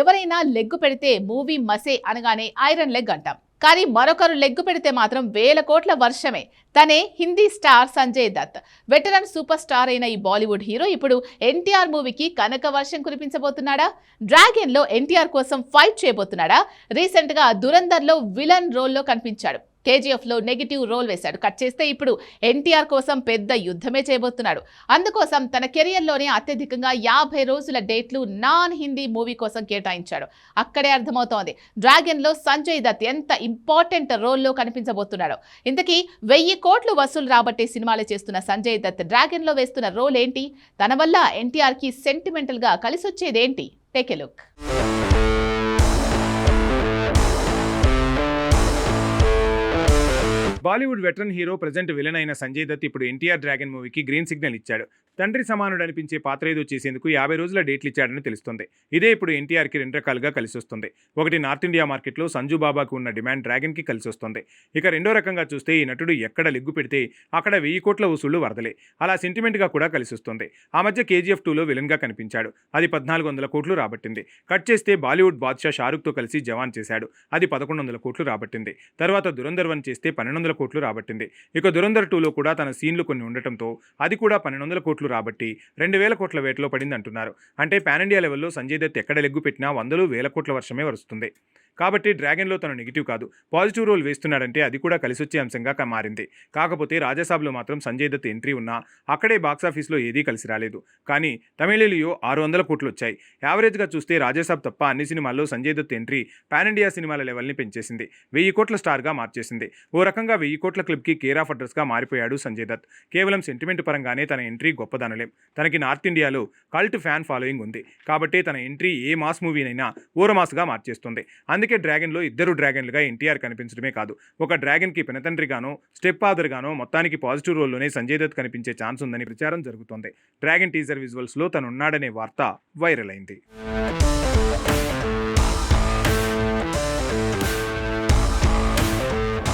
ఎవరైనా లెగ్గు పెడితే మూవీ మసే అనగానే ఐరన్ లెగ్ అంటాం. కానీ మరొకరు లెగ్గు పెడితే మాత్రం వేల కోట్ల వర్షమే. తనే Hindi star Sanjay Dutt. Veteran super star అయిన ఈ బాలీవుడ్ హీరో ఇప్పుడు ఎన్టీఆర్ మూవీకి కనక వర్షం కురిపించబోతున్నాడా? డ్రాగన్ లో ఎన్టీఆర్ కోసం ఫైట్ చేయబోతున్నాడా? రీసెంట్ గా దురంధర్ లో విలన్ రోల్లో కనిపించాడు. కేజీఎఫ్ లో నెగిటివ్ రోల్ వేశాడు. కట్ చేస్తే ఇప్పుడు ఎన్టీఆర్ కోసం పెద్ద యుద్ధమే చేయబోతున్నాడు. అందుకోసం తన కెరియర్లోనే అత్యధికంగా 50 రోజుల డేట్లు నాన్ హిందీ మూవీ కోసం కేటాయించాడు. అక్కడే అర్థమవుతోంది డ్రాగన్ లో సంజయ్ దత్ ఎంత ఇంపార్టెంట్ రోల్లో కనిపించబోతున్నాడు. ఇంతకీ 1000 కోట్లు వసూలు రాబట్టే సినిమాలు చేస్తున్న సంజయ్ దత్ డ్రాగన్ లో వేస్తున్న రోల్ ఏంటి? తన వల్ల ఎన్టీఆర్ కి సెంటిమెంటల్ గా కలిసొచ్చేదేంటి? Take a look. Bollywood veteran hero present villain అయిన సంజయ్ దత్ ఇప్పుడు ఎన్టీఆర్ డ్రాగన్ మూవీకి గ్రీన్ సిగ్నల్ ఇచ్చాడు. తండ్రి సమానుడు అనిపించే పాత్ర ఏదో చేసేందుకు 50 రోజుల డేట్లు ఇచ్చాడని తెలుస్తుంది. ఇదే ఇప్పుడు ఎన్టీఆర్కి 2 రకాలుగా కలిసి వస్తుంది. ఒకటి నార్త్ ఇండియా మార్కెట్లో సంజు బాబాకు ఉన్న డిమాండ్ డ్రాగన్కి కలిసి వస్తుంది. ఇక రెండో రకంగా చూస్తే ఈ నటుడు ఎక్కడ లెగ్గు పెడితే అక్కడ 1000 కోట్ల వసూళ్లు వరదలే. అలా సెంటిమెంట్గా కూడా కలిసి వస్తుంది. ఆ మధ్య కేజీఎఫ్ 2లో విలన్గా కనిపించాడు. అది 1400 కోట్లు రాబట్టింది. కట్ చేస్తే బాలీవుడ్ బాద్షా షారుఖ్తో కలిసి జవాన్ చేశాడు. అది 1100 కోట్లు రాబట్టింది. తర్వాత దురంధర్ 1 చేస్తే 1200 కోట్లు రాబట్టింది. ఇక దురంధర్ 2లో కూడా తన సీన్లు కొన్ని ఉండటంతో అది కూడా 1200 కోట్లు రాబట్టి 2000 కోట్ల వేటలో పడింది అంటున్నారు. అంటే పాన్ ఇండియా లెవెల్లో సంజయ్ దత్ ఎక్కడ లెగ్గు పెట్టినా 100,000 కోట్ల వర్షమే వరుస్తుంది. కాబట్టి డ్రాగన్లో తను నెగిటివ్ కాదు, పాజిటివ్ రోల్ వేస్తున్నాడంటే అది కూడా కలిసొచ్చే అంశంగా మారింది. కాకపోతే రాజాసాబ్లో మాత్రం సంజయ్ దత్ ఎంట్రీ ఉన్నా అక్కడే బాక్సాఫీస్లో ఏదీ కలిసి రాలేదు. కానీ తమిళియో 600 కోట్లు వచ్చాయి. యావరేజ్గా చూస్తే రాజాసాబ్ తప్ప అన్ని సినిమాల్లో Sanjay Dutt entry pan India సినిమాల లెవెల్ని పెంచేసింది. 1000 కోట్ల స్టార్గా మార్చేసింది. ఓ రకంగా 1000 కోట్ల క్లిప్కి కేర్ ఆఫ్ అడ్రస్గా మారిపోయాడు సంజయ్ దత్. కేవలం సెంటిమెంట్ పరంగానే తన ఎంట్రీ గొప్పదనలేం. తనకి నార్త్ ఇండియాలో కల్ట్ ఫ్యాన్ ఫాలోయింగ్ ఉంది. కాబట్టి తన ఎంట్రీ ఏ మాస్ మూవీనైనా ఓరమాస్గా మార్చేస్తుంది. అందుకే డ్రాగన్లో 2 డ్రాగన్లుగా ఎన్టీఆర్ కనిపించడమే కాదు, ఒక డ్రాగన్కి పినతండ్రిగానో స్టెప్ ఫాదర్గానో మొత్తానికి పాజిటివ్ రోల్లోనే సంజయ్ దత్ కనిపించే ఛాన్స్ ఉందని ప్రచారం జరుగుతోంది. డ్రాగన్ టీజర్ విజువల్స్లో తనున్నాడనే వార్త వైరల్ అయింది.